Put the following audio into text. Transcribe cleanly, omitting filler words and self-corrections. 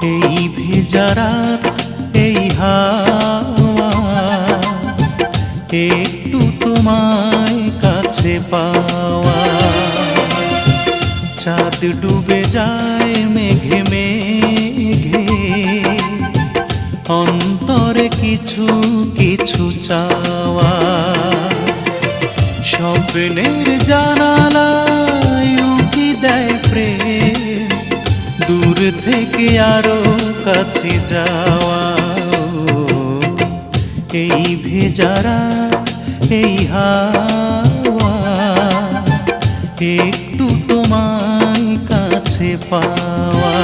এই ভেজা রাত, এই হাওয়া, একটু তোমায় কাছে পাওয়া। চাঁদ ডুবে যায় মেঘে মেঘে, অন্তরে কিছু কিছু চাওয়া। স্বপ্নের জানালায় উকি দেয় প্রেম, দূর থেকে আরো কাছে যাওয়া। এই ভেজা রাত, এই হাওয়া, একটু তোমায় কাছে পাওয়া।